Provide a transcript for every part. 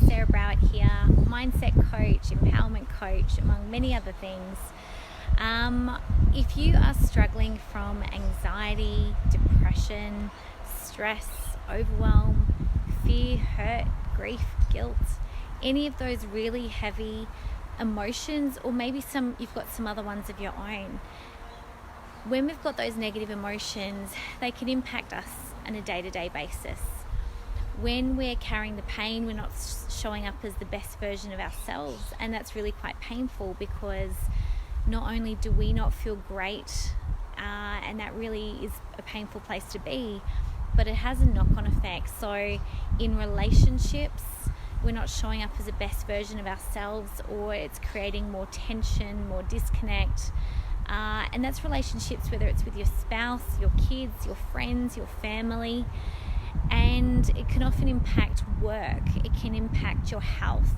Sarah Browett here, mindset coach, empowerment coach, among many other things. If you are struggling from anxiety, depression, stress, overwhelm, fear, hurt, grief, guilt, any of those really heavy emotions, or maybe you've got some other ones of your own, when we've got those negative emotions, they can impact us on a day-to-day basis. When we're carrying the pain, we're not showing up as the best version of ourselves, and that's really quite painful, because not only do we not feel great, and that really is a painful place to be, but it has a knock-on effect. So in relationships, we're not showing up as the best version of ourselves, or it's creating more tension, more disconnect. And that's relationships, whether it's with your spouse, your kids, your friends, your family. And it can often impact work. It can impact your health.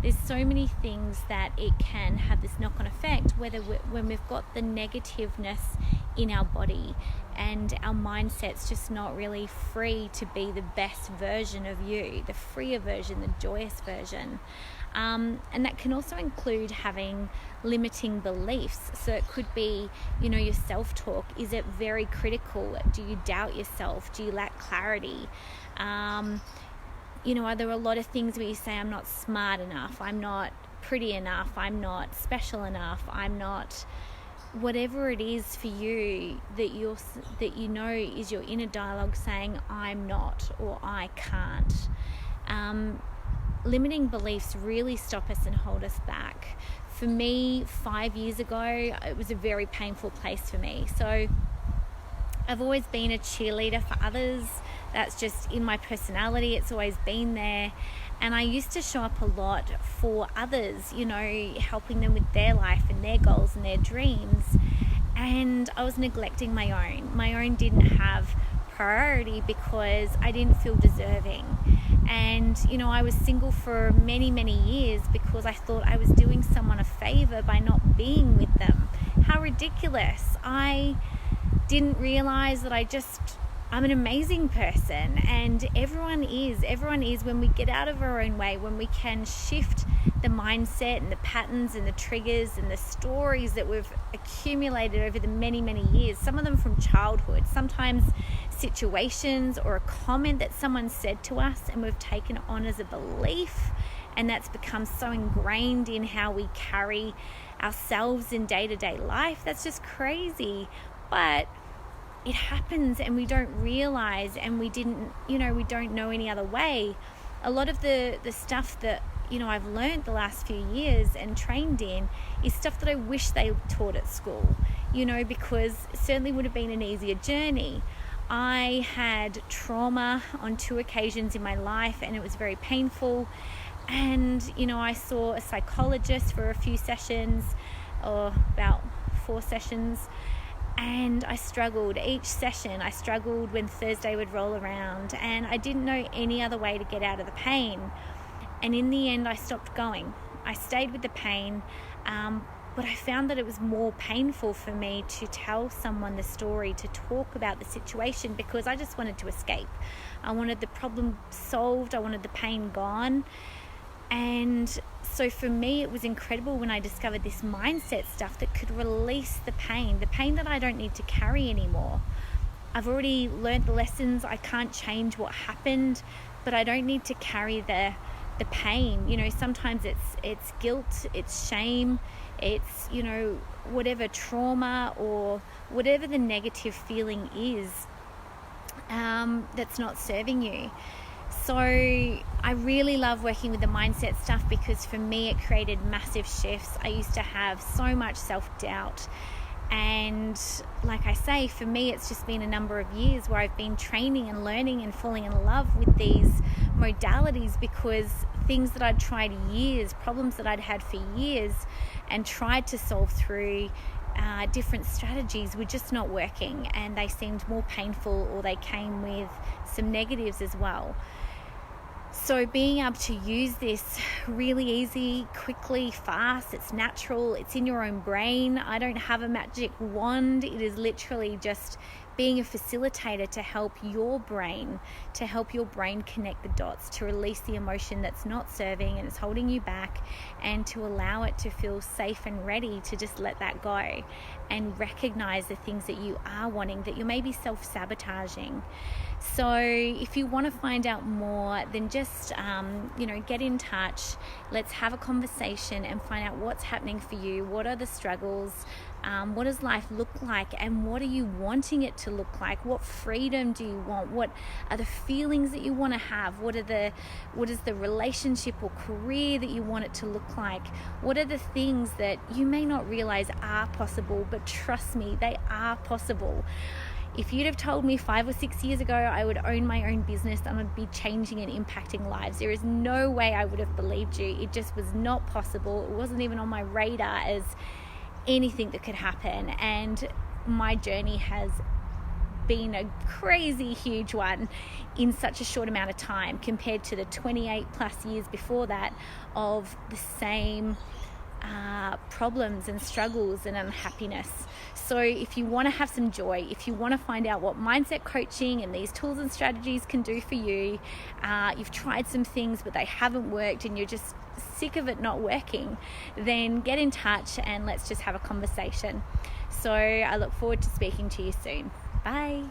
There's so many things that it can have this knock-on effect, when we've got the negativeness in our body and our mindset's just not really free to be the best version of you, the freer version, the joyous version. And that can also include having limiting beliefs. So it could be, your self-talk. Is it very critical? Do you doubt yourself? Do you lack clarity? Are there a lot of things where you say, I'm not smart enough, I'm not pretty enough, I'm not special enough, I'm not... Whatever it is for you that is your inner dialogue saying, I'm not, or I can't. Limiting beliefs really stop us and hold us back. For me, 5 years ago, it was a very painful place for me. So I've always been a cheerleader for others. That's just in my personality. It's always been there. And I used to show up a lot for others, helping them with their life and their goals and their dreams. And I was neglecting my own. My own didn't have priority because I didn't feel deserving. And, I was single for many, many years because I thought I was doing someone a favor by not being with them. How ridiculous. I didn't realize that I'm an amazing person, and everyone is when we get out of our own way, when we can shift the mindset and the patterns and the triggers and the stories that we've accumulated over the many, many years, some of them from childhood, sometimes situations or a comment that someone said to us and we've taken it on as a belief, and that's become so ingrained in how we carry ourselves in day-to-day life. That's just crazy. But it happens and we don't realize, and we don't know any other way. A lot of the stuff that, I've learned the last few years and trained in is stuff that I wish they taught at school, because it certainly would have been an easier journey. I had trauma on 2 occasions in my life, and it was very painful. And, I saw a psychologist for a few sessions, or about 4 sessions. And I struggled each session. I struggled when Thursday would roll around, and I didn't know any other way to get out of the pain. And in the end, I stopped going. I stayed with the pain, but I found that it was more painful for me to tell someone the story, to talk about the situation, because I just wanted to escape. I wanted the problem solved. I wanted the pain gone. And so for me, it was incredible when I discovered this mindset stuff that could release the pain that I don't need to carry anymore. I've already learned the lessons. I can't change what happened, but I don't need to carry the pain. Sometimes it's guilt, it's shame, it's, whatever trauma or whatever the negative feeling is, that's not serving you. So I really love working with the mindset stuff, because for me it created massive shifts. I used to have so much self-doubt, and like I say, for me it's just been a number of years where I've been training and learning and falling in love with these modalities, because things that I'd tried years, problems that I'd had for years and tried to solve through different strategies were just not working, and they seemed more painful, or they came with some negatives as well. So being able to use this really easy, quickly, fast, it's natural, it's in your own brain. I don't have a magic wand. It is literally just being a facilitator to help your brain connect the dots, to release the emotion that's not serving and is holding you back, and to allow it to feel safe and ready to just let that go and recognize the things that you are wanting, that you may be self-sabotaging. So if you want to find out more, then just get in touch. Let's have a conversation and find out what's happening for you. What are the struggles? What does life look like, and what are you wanting it to look like? What freedom do you want? What are the feelings that you want to have? What is the relationship or career that you want it to look like? What are the things that you may not realize are possible, but trust me, they are possible. If you'd have told me 5 or 6 years ago I would own my own business and I'd be changing and impacting lives, there is no way I would have believed you. It just was not possible. It wasn't even on my radar as anything that could happen. And my journey has been a crazy huge one in such a short amount of time compared to the 28 plus years before that of the same problems and struggles and unhappiness. So if you want to have some joy, if you want to find out what mindset coaching and these tools and strategies can do for you, you've tried some things but they haven't worked and you're just sick of it not working, then get in touch and let's just have a conversation. So I look forward to speaking to you soon. Bye.